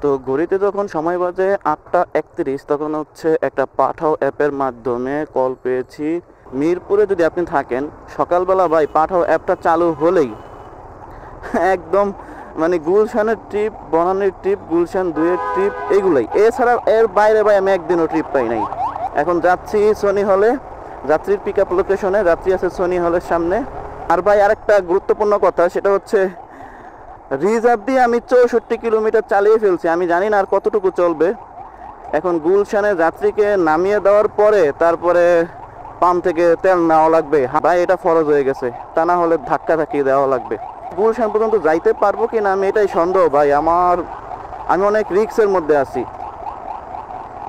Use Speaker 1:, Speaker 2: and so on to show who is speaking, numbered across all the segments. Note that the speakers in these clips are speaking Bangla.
Speaker 1: তো ঘড়িতে যখন সময় বাজে 8টা 31, তখন হচ্ছে একটা পাঠাও অ্যাপের মাধ্যমে কল পেয়েছি। মিরপুরে যদি আপনি থাকেন, সকালবেলা ভাই পাঠাও অ্যাপটা চালু হলেই একদম মানে গুলশানের ট্রিপ, বনানীর ট্রিপ, গুলশান 2-এর ট্রিপ, এগুলোই। এছাড়া এর বাইরে ভাই আমি একদিনও ট্রিপ পাই নাই। এখন যাচ্ছি সনি হলে, যাত্রীর পিক আপ লোকেশনে। যাত্রী আছে সনি হলের সামনে। আর ভাই আরেকটা গুরুত্বপূর্ণ কথা, সেটা হচ্ছে রিজার্ভ দিয়ে আমি 64 কিলোমিটার চালিয়ে ফেলছি। আমি জানি না আর কতটুকু চলবে। এখন গুলশানে যাত্রীকে নামিয়ে দেওয়ার পরে তারপরে পাম্প থেকে তেল নেওয়া লাগবে। ভাই এটা ফরজ হয়ে গেছে, তা না হলে ধাক্কা ধাক্কি দেওয়া লাগবে। গুলশান পর্যন্ত যাইতে পারবো কি না আমি এটাই সন্দেহ ভাই। আমি অনেক রিস্কের মধ্যে আছি,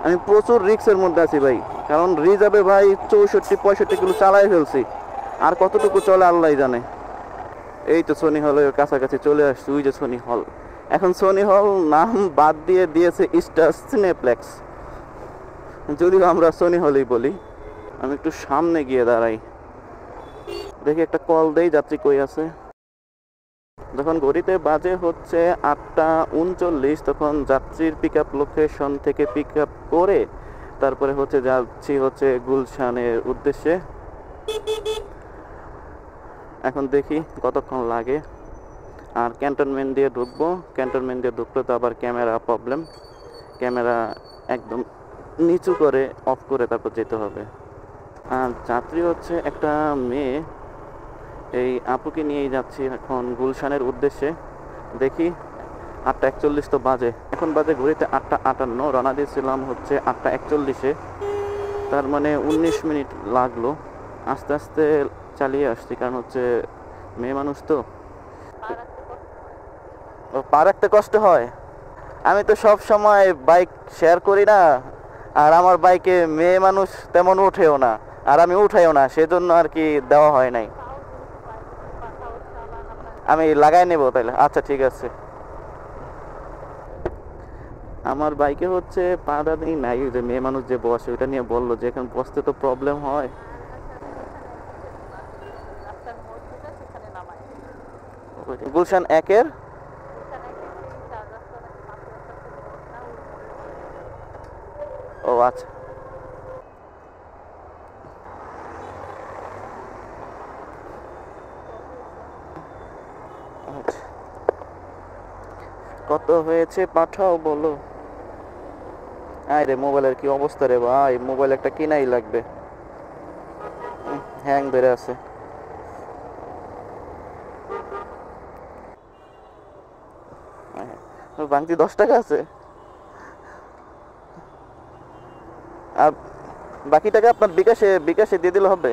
Speaker 1: আমি প্রচুর রিস্কের মধ্যে আছি ভাই। কারণ রিজার্ভে ভাই 64-65 কিলো চালাই ফেলছি, আর কতটুকু চলে আল্লাহ জানে। এই তো সনি হলের কাছাকাছি চলে আসছি, ওই যে সনি হল। এখন সনি হল নাম বাদ দিয়ে দিয়েছে স্টার সিনেপ্লেক্স, যদিও আমরা সনি হলেই বলি। আমি একটু সামনে গিয়ে দাঁড়াই, দেখি একটা কল দেই যাত্রী কই আছে। যখন ঘড়িতে বাজে হচ্ছে 8টা 39, তখন যাত্রীর পিক আপ লোকেশন থেকে পিক আপ করে তারপরে হচ্ছে যাচ্ছি হচ্ছে গুলশানের উদ্দেশ্যে। এখন দেখি কতক্ষণ লাগে। আর ক্যান্টনমেন্ট দিয়ে ঢুকবো, ক্যান্টনমেন্ট দিয়ে ঢুকলে তো আবার ক্যামেরা প্রবলেম, ক্যামেরা একদম নিচু করে অফ করে তারপর যেতে হবে। আর যাত্রী হচ্ছে একটা মেয়ে, এই আপুকে নিয়েই যাচ্ছি এখন গুলশানের উদ্দেশ্যে। দেখি 8টা 41 তো বাজে, এখন বাজে ঘড়িতে 8টা 58। রওনা দিয়েছিলাম হচ্ছে 8টা 41-এ, তার মানে 19 মিনিট লাগলো। আস্তে আস্তে চালিয়ে আসছি, কারণ হচ্ছে মেয়ে মানুষ তো পা রাখতে কষ্ট হয়। আমি তো সব সময় বাইক শেয়ার করি না, আর আমার বাইকে মেয়ে মানুষ তেমন উঠেও না, আর আমি উঠাইও না, সেজন্য আর কি দেওয়া হয় নাই। আমি লাগাই নেব তাহলে, আচ্ছা ঠিক আছে। আমার বাইকে হচ্ছে পাটা নেই নাই, যে মেয়ে মানুষ যে বসে ওইটা নিয়ে বললো যে এখন বসতে তো প্রবলেম হয়। গুলশান 1-এর ও আচ্ছা। কত হয়েছে পাঠাও বলো। আয় রে, মোবাইলের কি অবস্থা রে ভাই, মোবাইল একটা কিনাই লাগবে, হ্যাং ধরে আছে। বাংতি 10 টাকা আছে, আর বাকি টাকা আপনার বিকাশে বিকাশে দিয়ে দিলে হবে।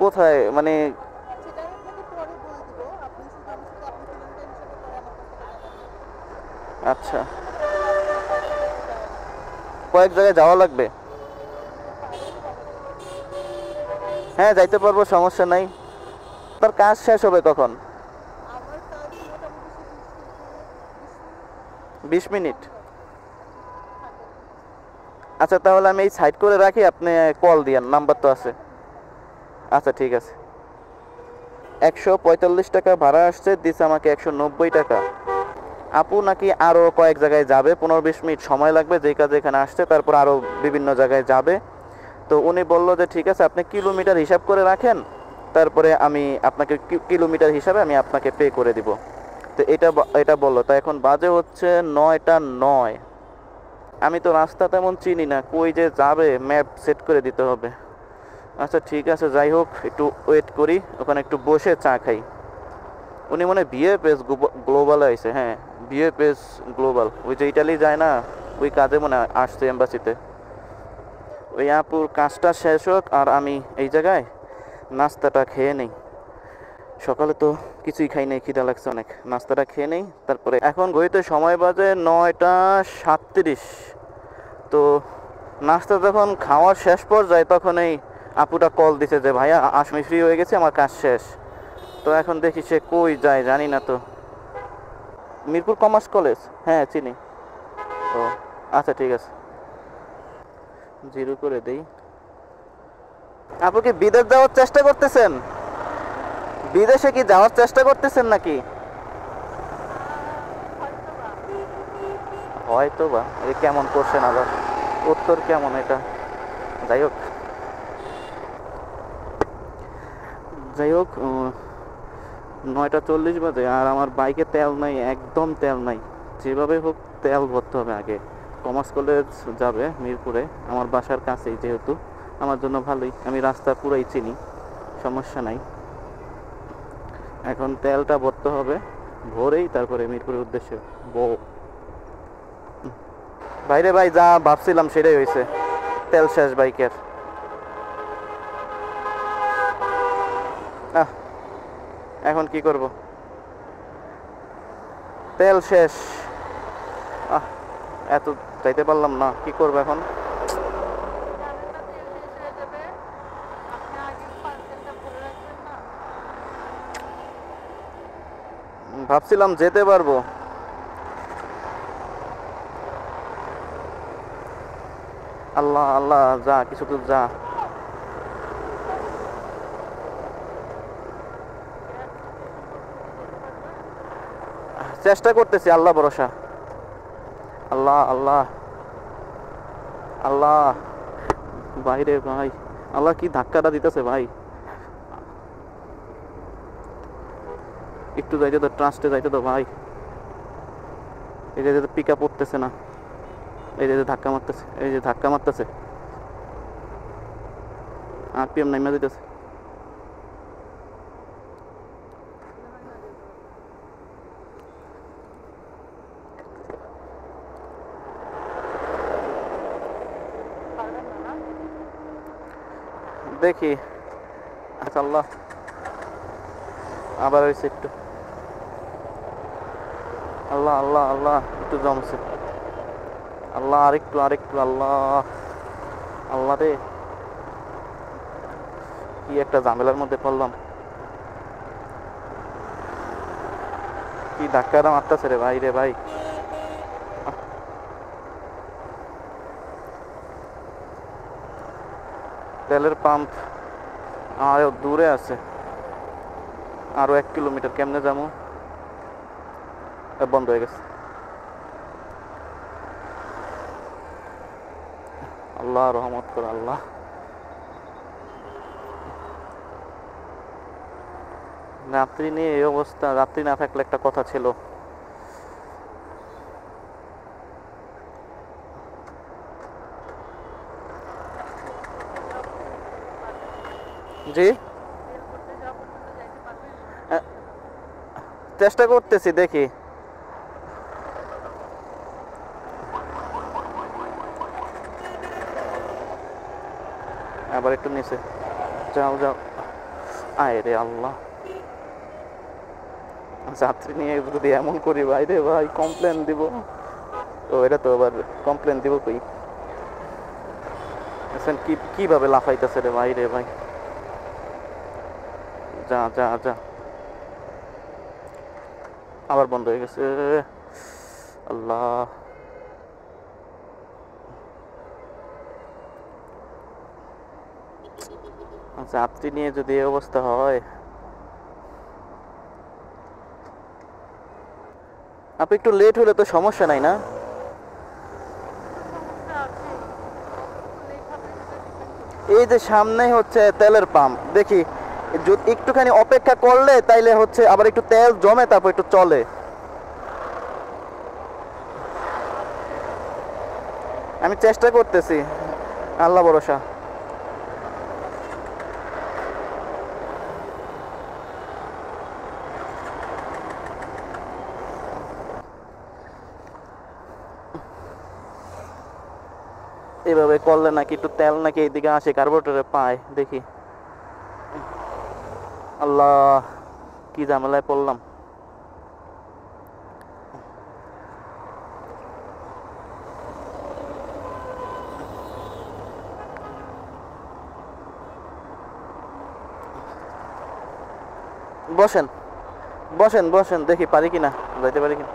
Speaker 1: কোথায় মানে? আচ্ছা, কয়েক জায়গায় যাওয়া লাগবে। হ্যাঁ যাইতে পারবো, সমস্যা নাই। তার কাজ শেষ হবে কখন? 20 মিনিট। আচ্ছা তাহলে আমি এই সাইড করে রাখি, আপনি কল দিয়েন, নাম্বার তো আছে। আচ্ছা ঠিক আছে। 145 টাকা ভাড়া আসছে, দিচ্ছে আমাকে 190 টাকা। আপু নাকি আরও কয়েক জায়গায় যাবে, 15-20 মিনিট সময় লাগবে যেই কাজে এখানে আসছে, তারপর আরও বিভিন্ন জায়গায় যাবে। তো উনি বললো যে ঠিক আছে আপনি কিলোমিটার হিসাব করে রাখেন, তারপরে আমি আপনাকে কিলোমিটার হিসাবে আমি আপনাকে পে করে দিব। তো এটা বললো। তো এখন বাজে হচ্ছে 9টা 9। আমি তো রাস্তা তেমন চিনি না, কই যে যাবে ম্যাপ সেট করে দিতে হবে। আচ্ছা ঠিক আছে, যাই হোক একটু ওয়েট করি, ওখানে একটু বসে চা খাই। উনি মনে হয় বিএফএস গ্লোবাল আইছে, হ্যাঁ বিএফএস গ্লোবাল, ওই যে ইটালি যায় না, ওই কাজে মনে হয় আসছে এম্বাসিতে। ওই আপুর কাজটা শেষ হোক আর আমি এই জায়গায় নাস্তাটা খেয়ে নেই। সকালে তো কিছুই খাই নাই, খিদা লাগছে অনেক, নাস্তাটা খেয়ে নেই তারপরে। এখন ঘড়িতে সময় বাজে 9টা 37। তো নাস্তা যখন খাওয়ার শেষ পর্যায়ে তখন এই আপুটা কল দিছে যে ভাইয়া আমি ফ্রি হয়ে গেছি, আমার কাজ শেষ। তো এখন দেখি সে কই যায় জানি না। তো মিরপুর কমার্স কলেজ, হ্যাঁ চিনি। ও আচ্ছা ঠিক আছে, জিরো করে দেই। আপু কি বিদেশ যাওয়ার চেষ্টা করতেছেন? বিদেশে কি যাওয়ার চেষ্টা করতেছেন নাকি? হয়তো বা। এই কেমন করছেন আবার, উত্তর কেমন এটা? যাই হোক, যাই হোক, 9:40 বাজে আর আমার বাইকে তেল নাই, একদম তেল নাই। যেভাবে হোক তেল ভরতে হবে আগে। কমার্স কলেজ যাবে মিরপুরে, আমার বাসার কাছেই, যেহেতু আমার জন্য ভালোই, আমি রাস্তা পুরাই চিনি, সমস্যা নাই। এখন তেলটা ভরতে হবে, ভরেই তারপরে মিরপুরের উদ্দেশ্যে বউ। ভাইরে ভাই, যা ভাবছিলাম সেটাই হয়েছে, তেল শেষ বাইকের। আহ, এখন কি করব, তেল শেষ। আহ, এত যাইতে পারলাম না, কি করব এখন? ভাবছিলাম যেতে পারবো। আল্লাহ আল্লাহ, যা কিছু তো যা। চেষ্টা করতেছি, আল্লাহ ভরসা। আল্লাহ আল্লাহ আল্লাহ, বাইরে ভাই, আল্লাহ কি ধাক্কাটা দিতেছে ভাই। একটু যাইতে তো, ট্রাস্টে যাইতে তো ভাই। এই যে পিক আপ উঠতেছে না, এই যে ধাক্কা মারতেছে, এই যে ধাক্কা মারতেছে, আরপিএম নাইমা দিতেছে। দেখি, আচ্ছা আল্লাহ, আবার হয়েছে একটু। আল্লাহ আল্লাহ আল্লাহ, একটু জমছে। আল্লাহ, আরেকটু আরেকটু, আল্লাহ আল্লাহ রে, কি একটা ঝামেলার মধ্যে পড়লাম। কি ধাক্কাটা মারতেছে রে ভাই, রে ভাই। তেলের পাম্প আরো দূরে আছে, আরো 1 কিলোমিটার। কেমনে যাবো? বন্ধ হয়ে গেছে। আল্লাহ রহমত কর আল্লাহ। রাত্রি নিয়ে এই অবস্থা, রাত্রি না থাকলে একটা কথা ছিল। জি, চেষ্টা করতেছি, দেখি। আবার একটু নিচে যাও যাও, আয় রে আল্লাহ। যাত্রী নিয়ে যদি এমন করি ভাই রে ভাই, কমপ্লেন দিব। ও, এটা তো আবার কমপ্লেন দিব কই? কিভাবে লাফাইতেছে রে ভাই, রে ভাই। যা যা যা, আবার বন্ধ হয়ে গেছে। আল্লাহ, যাত্রী নিয়ে যদি এই অবস্থা হয়। আপনি একটু লেট হলে তো সমস্যা নাই না? এই যে সামনেই হচ্ছে তেলের পাম্প, দেখি যদি একটুখানি অপেক্ষা করলে তাইলে হচ্ছে আবার একটু তেল জমে, তারপর একটু চলে। আমি চেষ্টা করতেছি, আল্লাহ ভরসা। এইভাবে করলে নাকি একটু তেল নাকি এইদিকে আসে, কার্বোরেটরে পায়, দেখি। আল্লাহ, কি ঝামেলায় পড়লাম। বসেন বসেন বসেন, দেখি পারি কিনা, যাইতে পারি কিনা।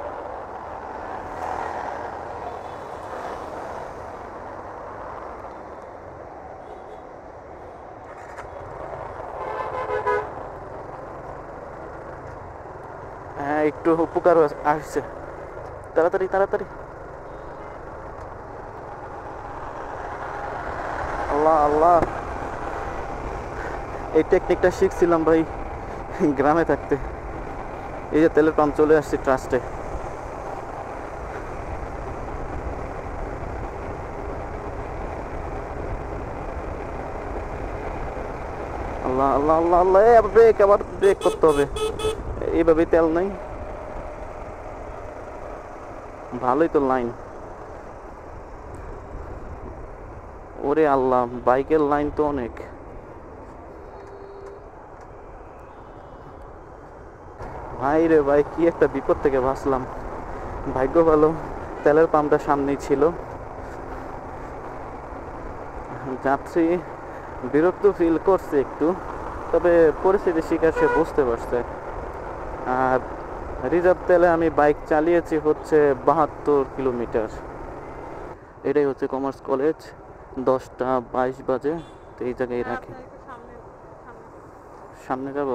Speaker 1: একটু উপকার আসছে। তাড়াতাড়ি তাড়াতাড়ি। আল্লাহ আল্লাহ, এই টেকনিকটা শিখছিলাম ভাই গ্রামে থাকতে। এই যে তেলের পাম্প চলে আসছে ট্রাস্টে। আল্লাহ আল্লাহ আল্লাহ আল্লাহ, ব্রেক, আবার ব্রেক করতে হবে। এইভাবে তেল নাই, ভালোই তো লাইন। ওরে আল্লাহ, বাইকের লাইন তো অনেক। ভাই রে ভাই, কি একটা বিপদ থেকে বাঁচলাম। ভাগ্য ভালো তেলের পাম্পটা সামনেই ছিল। যাত্রী বিরক্ত ফিল করছে একটু, তবে পরিস্থিতি শিকার সে বুঝতে পারছে। আর রিজার্ভ তেলে আমি বাইক চালিয়েছি হচ্ছে 72 কিলোমিটার। এটাই হচ্ছে কমার্স কলেজ। 10টা 22 বাজে, তো এই জায়গায় রাখি। সামনে যাব।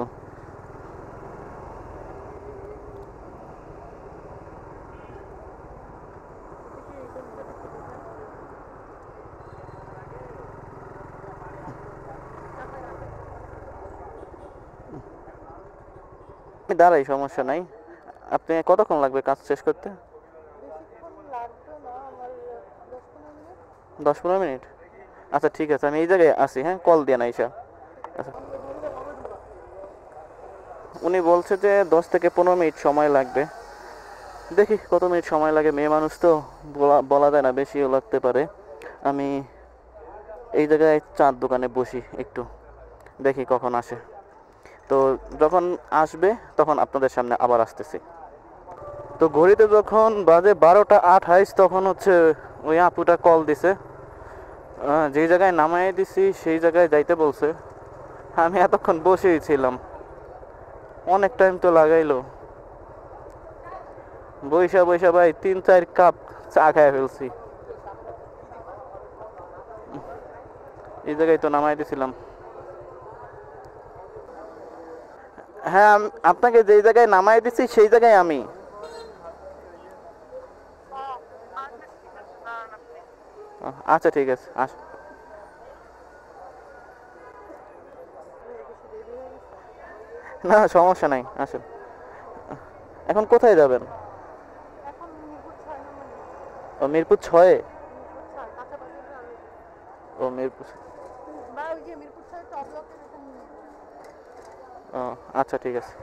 Speaker 1: দাঁড়াই, সমস্যা নাই। আপনি কতক্ষণ লাগবে কাজ শেষ করতে? 10-15 মিনিট। আচ্ছা ঠিক আছে, আমি এই জায়গায় আসি। হ্যাঁ, কল দিয়ে না ঈশা। আচ্ছা, উনি বলছে যে 10 থেকে 15 মিনিট সময় লাগবে। দেখি কত মিনিট সময় লাগে, মেয়ে মানুষ তো বলা যায় না, বেশিও লাগতে পারে। আমি এই জায়গায় চার দোকানে বসি, একটু দেখি কখন আসে। তো যখন আসবে তখন আপনাদের সামনে আবার আসতেছি। তো ঘড়িতে যখন বাজে 12টা 28, তখন হচ্ছে ওই আপুটা কল দিছে। যেই জায়গায় নামাই দিছি সেই জায়গায় যাইতে বলছে। আমি এতক্ষণ বসেই ছিলাম, অনেক টাইম তো লাগাইলো। বৈশা বৈশা ভাই 3-4 কাপ চা খাই ফেলছি। এই জায়গায় তো নামাই দিছিলাম। হ্যাঁ, আপনাকে যেই জায়গায় নামাই দিছি সেই জায়গায় আমি। আচ্ছা ঠিক আছে, আস। না সমস্যা নাই, আসেন। এখন কোথায় যাবেন? ও মিরপুর 6-এ। ও মিরপুর। ও আচ্ছা ঠিক আছে।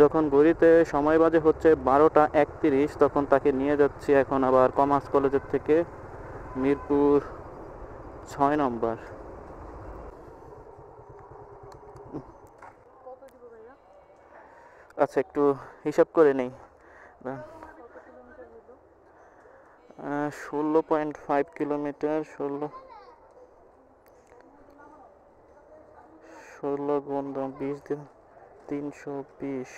Speaker 1: যখন ঘড়িতে সময় বাজে হচ্ছে 12টা 31, তখন তাকে নিয়ে যাচ্ছি এখন আবার কমার্স কলেজের থেকে মিরপুর 6 নম্বর। আচ্ছা একটু হিসাব করে নেই। 16.5 কিলোমিটার। 16 গুণ 20 দিন 320।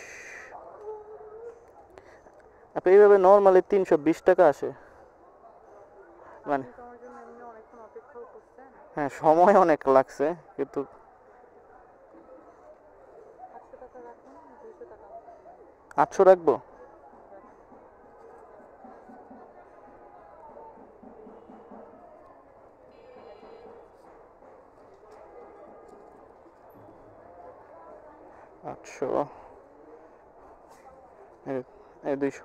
Speaker 1: আপনি এইভাবে নর্মালি 320 টাকা আসে মানে। হ্যাঁ, সময় অনেক লাগছে কিন্তু। 800 রাখবো। আটশো, 200।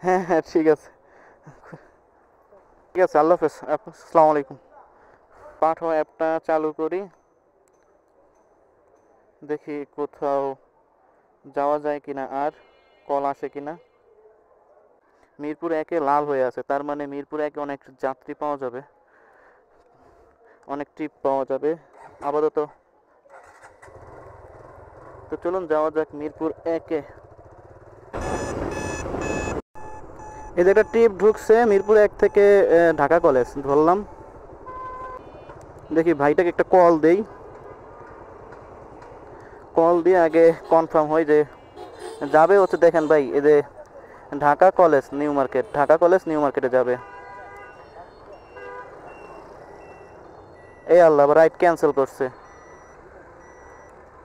Speaker 1: হ্যাঁ হ্যাঁ ঠিক আছে, ঠিক আছে, আল্লাহ হাফেজ। আসসালামু আলাইকুম। পাঠো অ্যাপটা চালু করি, দেখি কোথাও যাওয়া যায় কিনা, আর কল আসে কিনা। মিরপুর 1-এ লাল হয়ে আছে, তার মানে মিরপুর 1-এ অনেক যাত্রী পাওয়া যাবে, অনেক ট্রিপ পাওয়া যাবে আপাতত। তো চলুন যাওয়া যাক মিরপুর 1-এ। এই যে একটা ট্রিপ ঢুকছে মিরপুর 1 থেকে ঢাকা কলেজ, ধরলাম। দেখি ভাইটাকে একটা কল দেই, কল দিয়ে আগে কনফার্ম হয় যে যাবে হচ্ছে। দেখেন ভাই, এই যে Dhaka college new market, Dhaka college new মার্কেটে যাবে। এই আল্লাহ, আবার রাইট ক্যান্সেল করছে।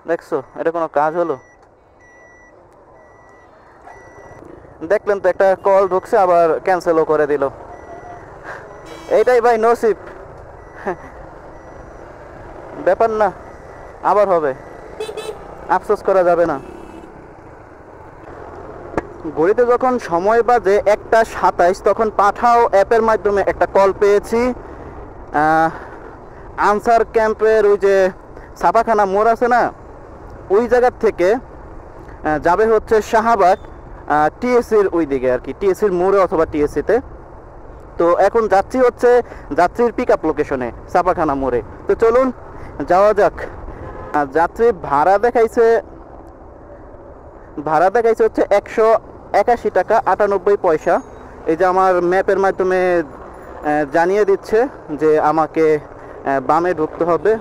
Speaker 1: দেখছো এটা কোনো কাজ হলো? দেখলেন তো, একটা কল ঢুকছে আবার ক্যান্সেলও করে দিল। এইটাই ভাই নসিব, ব্যাপার না, আবার হবে, আফসোস করা যাবে না। ঘড়িতে যখন সময় বাজে 1:27, তখন পাঠাও অ্যাপের মাধ্যমে একটা কল পেয়েছি। আনসার ক্যাম্পের ওই যে ছাপাখানা মোড় আছে না, ওই জায়গার থেকে যাবে হচ্ছে শাহবাগ টিএসসির ওই দিকে আর কি, টিএসসির মোড়ে অথবা টিএসসিতে। তো এখন যাচ্ছি হচ্ছে যাত্রীর পিক আপ লোকেশনে ছাপাখানা মোড়ে। তো চলুন যাওয়া যাক। যাত্রী ভাড়া দেখাইছে হচ্ছে 181 টাকা 98 পয়সা। এই যে আমার ম্যাপের মাধ্যমে জানিয়ে দিচ্ছে যে আমাকে বামে ঢুকতে হবে।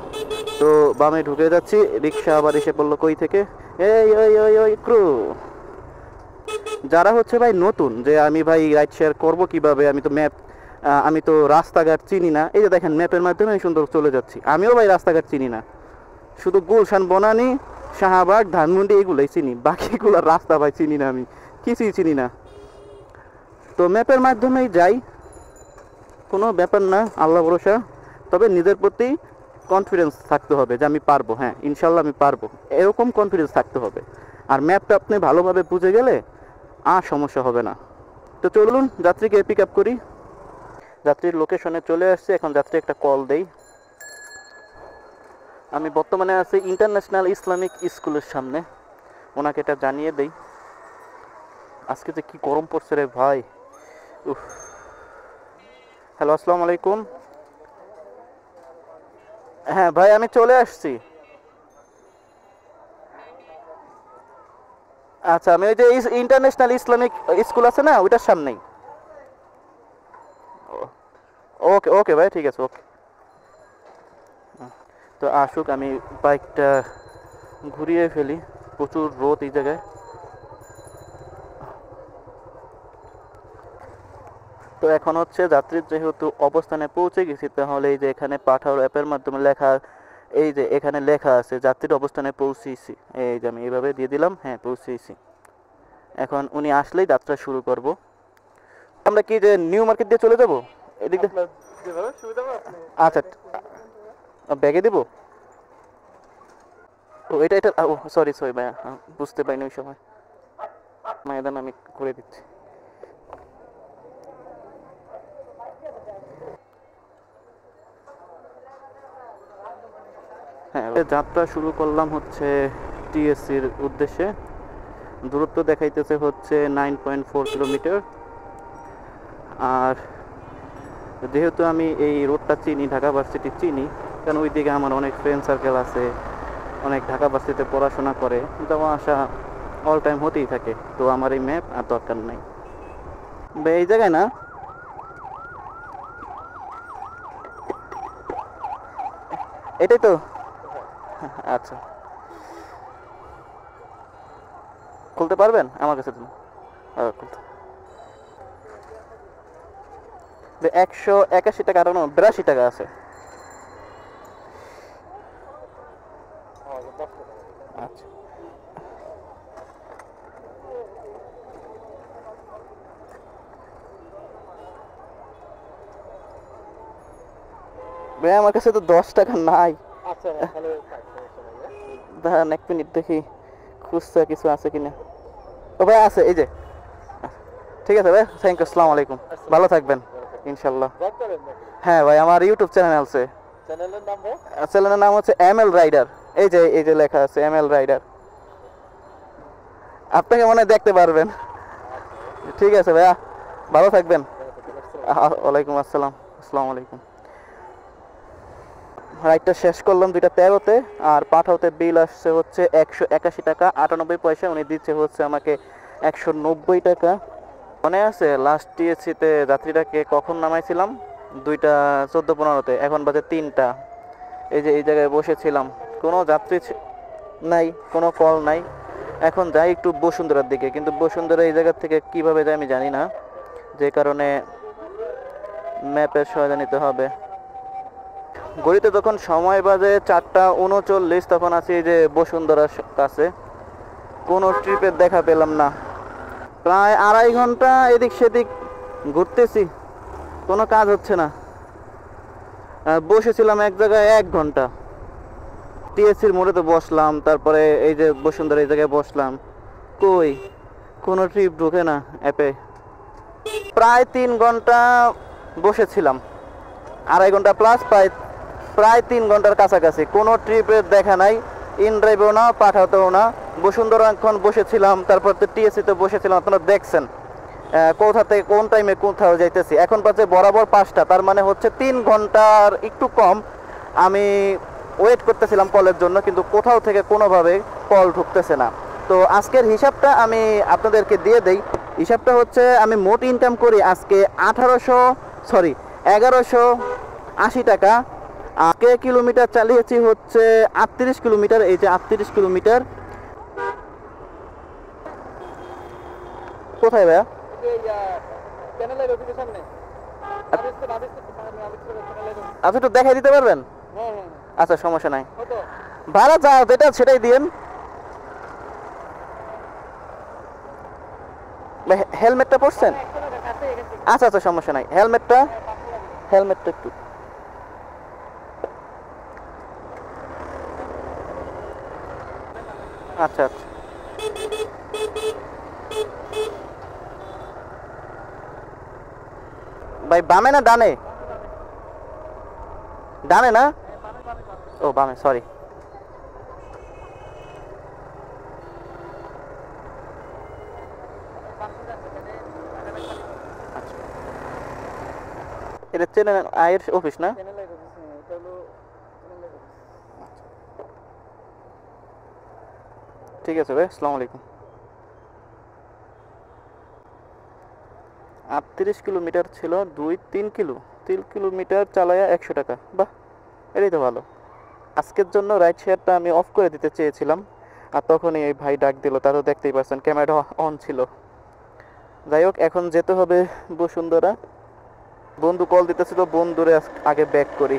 Speaker 1: তো বামে ঢুকে যাচ্ছি, রিক্সা আবার এসে পড়লো কই থেকে। এই ওই ওই ওই ক্রু, যারা হচ্ছে ভাই নতুন যে আমি ভাই রাইড শেয়ার করবো কিভাবে, আমি তো রাস্তাঘাট চিনি না। এই যে দেখেন ম্যাপের মাধ্যমে সুন্দর চলে যাচ্ছি। আমিও ভাই রাস্তাঘাট চিনি না, শুধু গুলশান, বনানী, শাহবাগ, ধানমন্ডি এগুলোই চিনি, বাকিগুলো রাস্তা ভাই চিনি না, আমি কিছুই চিনি না। তো ম্যাপের মাধ্যমেই যাই, কোনো ব্যাপার না, আল্লাহ ভরসা। তবে নিজের প্রতি কনফিডেন্স থাকতে হবে যে আমি পারবো, হ্যাঁ ইনশাল্লাহ আমি পারবো, এরকম কনফিডেন্স থাকতে হবে। আর ম্যাপটা আপনি ভালোভাবে বুঝে গেলে আর সমস্যা হবে না। তো চলুন যাত্রীকে পিক আপ করি। যাত্রীর লোকেশনে চলে আসছে, এখন যাত্রী একটা কল দেই। আমি বর্তমানে আছি ইন্টারন্যাশনাল ইসলামিক স্কুলের সামনে, ওনাকে এটা জানিয়ে দেই। আজকে যে কি গরম পড়ছে রে ভাই, উফ। হ্যালো, আসসালামু আলাইকুম। হ্যাঁ ভাই আমি চলে আসছি। আচ্ছা, আমি ওই যে ইন্টারন্যাশনাল ইসলামিক স্কুল আছে না, ওইটার সামনেই। ওকে ওকে ভাই, ঠিক আছে, ওকে। তো আসুক, আমি বাইকটা ঘুরিয়ে ফেলি, প্রচুর রোদ এই জায়গায়। তো এখন হচ্ছে যাত্রীর যেহেতু অবস্থানে পৌঁছে গেছি, তাহলে এই যে এখানে পাঠাও অ্যাপের মাধ্যমে লেখা, এই যে এখানে লেখা আছে যাত্রীর অবস্থানে পৌঁছেছি, এই যে আমি এইভাবে দিয়ে দিলাম, হ্যাঁ পৌঁছেছি। এখন উনি আসলেই যাত্রা শুরু করব। আমরা কি যে নিউ মার্কেট দিয়ে চলে যাব এদিক দিয়ে? আচ্ছা, ব্যাগে দিব। ও এটা এটা, ও সরি সরি ভাইয়া, বুঝতে পারিনি ওই সময়। ময়দান আমি করে দিচ্ছি। হ্যাঁ, যাত্রা শুরু করলাম হচ্ছে টিএসসির উদ্দেশ্যে। দূরত্ব দেখাইতেছে হচ্ছে 9.4 কিলোমিটার। আর যেহেতু আমি এই রোডটা চিনি, ঢাকা ভার্সিটি চিনি, কারণ ওই দিকে আমার অনেক ফ্রেন্ড সার্কেল আছে, অনেক ঢাকা ভার্সিটিতে পড়াশোনা করে, যাওয়া আসা অল টাইম হতেই থাকে। তো আমার এই ম্যাপ আর দরকার নাই। এই জায়গায় না, এটাই তো। আচ্ছা, খুলতে পারবেন আমার কাছে দিন। খুলতে 181 টাকা, আরো 82 টাকা আছে। আচ্ছা, ভাই আমার কাছে তো 10 টাকা নাই। দাঁড়ান এক মিনিট দেখি খুঁজছে কিছু আছে কিনা। ও ভাই আছে, এই যে। ঠিক আছে ভাই, থ্যাংক ইউ, আসসালামু আলাইকুম, ভালো থাকবেন ইনশাল্লাহ। হ্যাঁ ভাই, আমার ইউটিউব চ্যানেল আছে। চ্যানেলের নাম হচ্ছে এমএল রাইডার। এই যে লেখা আছে এমএল রাইডার, আপনাকে মনে হয় দেখতে পারবেন। ঠিক আছে ভাইয়া, ভালো থাকবেন। ওয়ালাইকুম আসসালাম, আসসালামু আলাইকুম। রাইডটা শেষ করলাম 2:13-তে, আর পাঠাওতে বিল আসছে হচ্ছে 181 টাকা 98 পয়সা। উনি দিচ্ছে হচ্ছে আমাকে 190 টাকা। মনে আছে লাস্ট টিএসসিতে যাত্রীটাকে কখন নামাইছিলাম? 2:14-15-তে, এখন বাজে 3টা। এই যে এই জায়গায় বসেছিলাম, কোনো যাত্রী নাই, কোনো কল নাই। এখন যাই একটু বসুন্ধরার দিকে, কিন্তু বসুন্ধরা এই জায়গা থেকে কিভাবে যাই আমি জানি না, যে কারণে ম্যাপের সহায়তা নিতে হবে। ঘড়িতে তখন সময় বাজে 4:39, তখন আছি এই যে বসুন্ধরার কাছে। কোনো ট্রিপের দেখা পেলাম না, প্রায় 2.5 ঘন্টা এদিক সেদিক ঘুরতেছি, কোনো কাজ হচ্ছে না। বসেছিলাম এক জায়গায় 1 ঘন্টা, টিএসসির মোড়েতে বসলাম, তারপরে এই যে বসুন্ধরা এই জায়গায় বসলাম, কই কোনো ট্রিপ ঢোকে না অ্যাপে। প্রায় 3 ঘন্টা বসেছিলাম, 2.5 ঘন্টা প্লাস, প্রায় 3 ঘন্টার কাছাকাছি, কোনো ট্রিপের দেখা নাই। ইন ড্রাইভেও না, পাঠাতেও না। বসুন্ধরা এখন বসেছিলাম, তারপর তো টিএসসিতে বসেছিলাম। আপনারা দেখছেন কোথা থেকে কোন টাইমে কোথাও যাইতেছি। এখন বাজে বরাবর 5টা, তার মানে হচ্ছে 3 ঘন্টার একটু কম আমি ওয়েট করতেছিলাম কলের জন্য, কিন্তু কোথাও থেকে কোনোভাবে কল ঢুকতেছে না। তো আজকের হিসাবটা আমি আপনাদেরকে দিয়ে দেই। হিসাবটা হচ্ছে আমি মোট ইনকাম করি আজকে 1180 টাকা। আজকে কিলোমিটার চালিয়েছি হচ্ছে 38 কিলোমিটার। এই যে 38 কিলোমিটার। কোথায় ভাইয়া? আচ্ছা, একটু দেখাই দিতে পারবেন? আচ্ছা, সমস্যা নাই। ভাড়া যা যেটা সেটাই দিয়েন। হেলমেটটা পরছেন? আচ্ছা আচ্ছা, সমস্যা নাই। হেলমেটটা একটু। আচ্ছা আচ্ছা, ভাই বামে না ডানে? ডানে না? ও বামে, সরি। এটা চ্যানেল আয়ের অফিস না? ঠিক আছে ভাই, আসসালামু আলাইকুম। 38 কিলোমিটার ছিল, 3 কিলোমিটার চালায়া 100 টাকা। বাহ, এটাই তো ভালো। আজকের জন্য রাইড শেয়ারটা আমি অফ করে দিতে চেয়েছিলাম, আর তখনই এই ভাই ডাক দিল। তারও দেখতেই পাচ্ছেন ক্যামেরা অন ছিল। যাই হোক, এখন যেতে হবে বসুন্ধরা। বন্ধু কল দিতেছিল, বন্ধুরে আগে ব্যাক করি।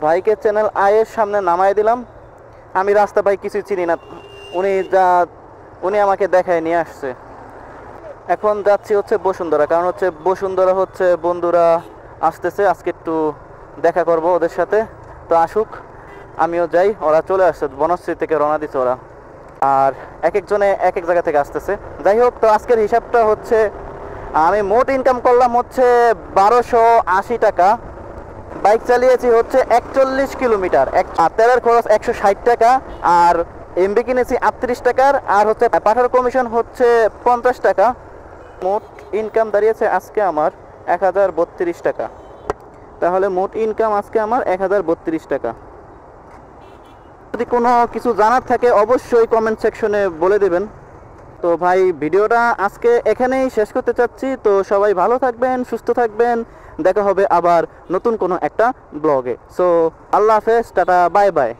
Speaker 1: ভাইকে চ্যানেল আয়ের সামনে নামাই দিলাম। আমি রাস্তা ভাই কিছু চিনি না, উনি আমাকে দেখায় নিয়ে আসছে। এখন যাচ্ছি হচ্ছে বসুন্ধরা, কারণ হচ্ছে বসুন্ধরা হচ্ছে বন্ধুরা আসতেছে, আজকে একটু দেখা করব ওদের সাথে। তো আসুক, আমিও যাই। ওরা চলে আসছে, বনশ্রী থেকে রওনা দিচ্ছে ওরা, আর এক একজনে এক এক জায়গা থেকে আসতেছে। যাই হোক, তো আজকের হিসাবটা হচ্ছে আমি মোট ইনকাম করলাম হচ্ছে 1280 টাকা। বাইক চালিয়েছি হচ্ছে 41 কিলোমিটার। তেলের খরচ 160 টাকা, আর এমবি কিনেছি 38 টাকার, আর হচ্ছে পাঠার কমিশন হচ্ছে 50 টাকা। মোট ইনকাম দাঁড়িয়েছে আজকে আমার 1032 টাকা। তাহলে মোট ইনকাম আজকে আমার 1032 টাকা। যদি কোনো কিছু জানার থাকে অবশ্যই কমেন্ট সেকশনে বলে দেবেন। তো ভাই, ভিডিওটা আজকে এখানেই শেষ করতে চাচ্ছি। তো সবাই ভালো থাকবেন, সুস্থ থাকবেন। দেখা হবে আবার নতুন কোনো একটা ব্লগে। সো আল্লাহ হাফেজ, টাটা, বাই বাই।